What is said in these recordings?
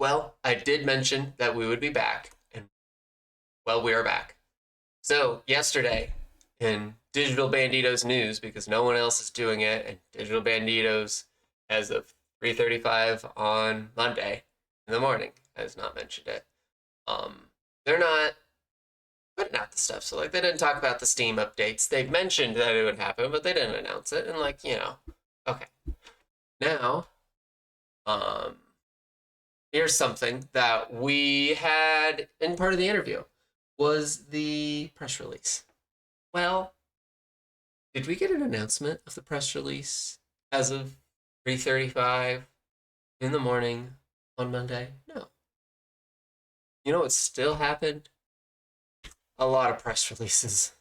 Well, I did mention that we would be back, and well, we are back. So, yesterday in Digital Bandidos news, because no one else is doing it, and Digital Bandidos, as of 3:35 on Monday in the morning, has not mentioned it. They're not putting out the stuff. So, like, they didn't talk about the Steam updates. They mentioned that it would happen, but they didn't announce it. And, like, okay. Now, um, here's something that we had in part of the interview was the press release. Well, did we get an announcement of the press release as of 3:35 in the morning on Monday? No. You know what still happened? A lot of press releases.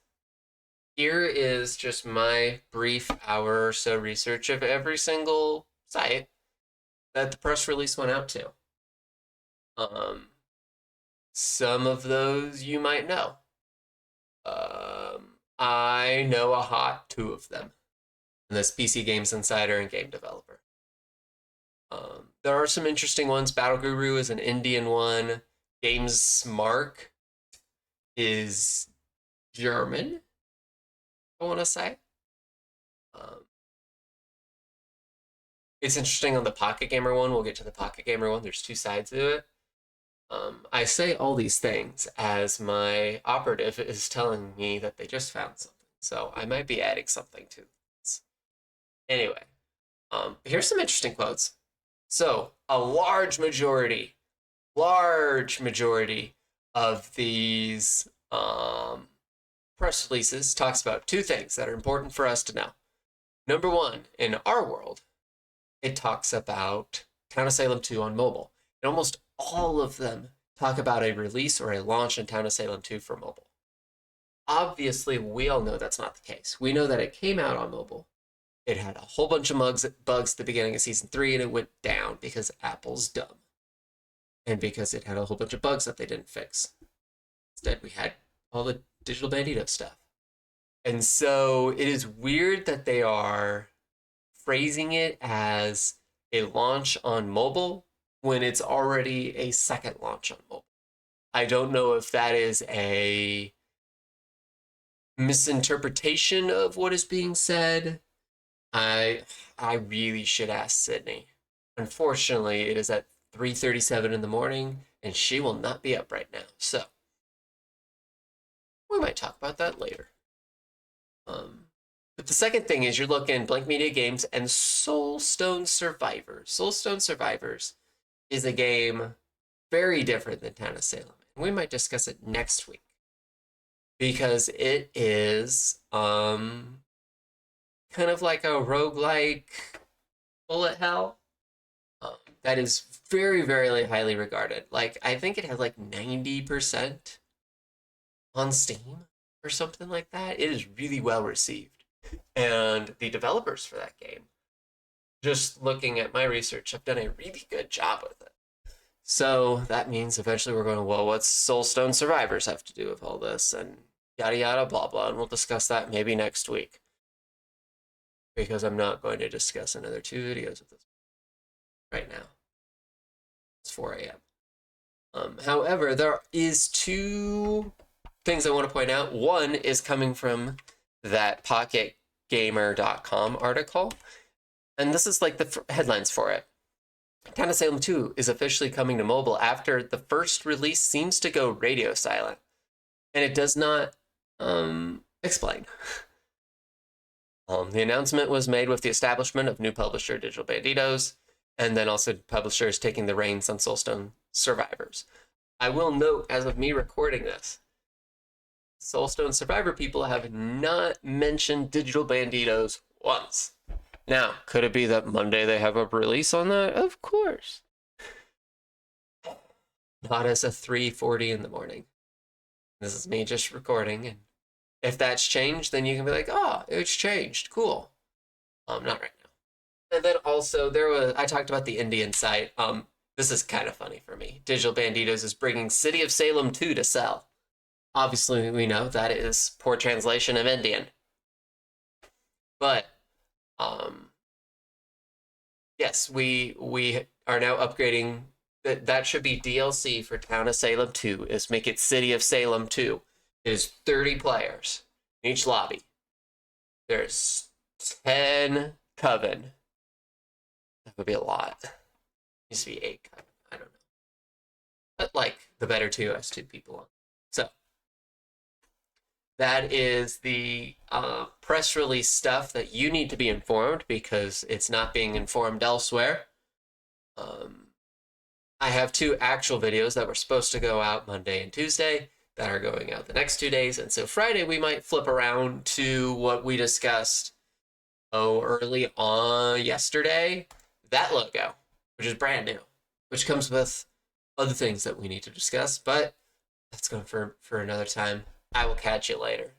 Here is just my brief hour or so research of every single site that the press release went out to. Some of those you might know. I know a hot two of them. And that's PC Games Insider and Game Developer. There are some interesting ones. Battle Guru is an Indian one. GamesMark is German, I want to say. It's interesting on the Pocket Gamer one. We'll get to the Pocket Gamer one. There's two sides to it. I say all these things as my operative is telling me that they just found something. So I might be adding something to this. Anyway, here's some interesting quotes. So a large majority of these press releases talks about two things that are important for us to know. Number one, in our world, it talks about Town of Salem 2 on mobile. And almost all of them talk about a release or a launch in Town of Salem 2 for mobile. Obviously, we all know that's not the case. We know that it came out on mobile. It had a whole bunch of bugs at the beginning of Season 3, and it went down because Apple's dumb. And because it had a whole bunch of bugs that they didn't fix. Instead, we had all the Digital Bandidos stuff. And so it is weird that they are phrasing it as a launch on mobile when it's already a second launch on mobile. I don't know if that is a misinterpretation of what is being said. I really should ask Sydney. Unfortunately, it is at 3:37 in the morning, and she will not be up right now. So we might talk about that later. But the second thing is you're looking Blank Media Games and Soulstone Survivors. Soulstone Survivors is a game very different than Town of Salem. And we might discuss it next week. Because it is kind of like a roguelike bullet hell. That is very, very highly regarded. Like, I think it has like 90% on Steam or something like that. It is really well received. And the developers for that game, just looking at my research, have done a really good job with it. So that means eventually we're going, well, what's Soulstone Survivors have to do with all this? And yada, yada, blah, blah. And we'll discuss that maybe next week. Because I'm not going to discuss another 2 videos of this right now. It's 4 a.m. However, there is 2 things I want to point out. One is coming from that PocketGamer.com article. And this is like the headlines for it. Town of Salem 2 is officially coming to mobile after the first release seems to go radio silent. And it does not explain. The announcement was made with the establishment of new publisher Digital Bandidos, and then also publishers taking the reins on Soulstone Survivors. I will note, as of me recording this, Soulstone Survivor people have not mentioned Digital Bandidos once. Now, could it be that Monday they have a release on that? Of course. Not as a 3:40 in the morning. This is me just recording, and if that's changed, then you can be like, oh, it's changed. Cool. Not right now. And then also, I talked about the Indian site. This is kind of funny for me. Digital Bandidos is bringing City of Salem 2 to sell. Obviously, we know that is poor translation of Indian. But, yes, we are now upgrading that should be DLC for Town of Salem 2, is make it City of Salem 2. It is 30 players in each lobby. There's 10 Coven. That would be a lot. It needs to be 8 Coven. I don't know. But like the better 2 has 2 people on. So that is the press release stuff that you need to be informed, because it's not being informed elsewhere. I have 2 actual videos that were supposed to go out Monday and Tuesday that are going out the next 2 days. And so Friday, we might flip around to what we discussed early on yesterday. That logo, which is brand new, which comes with other things that we need to discuss. But that's going for another time. I will catch you later.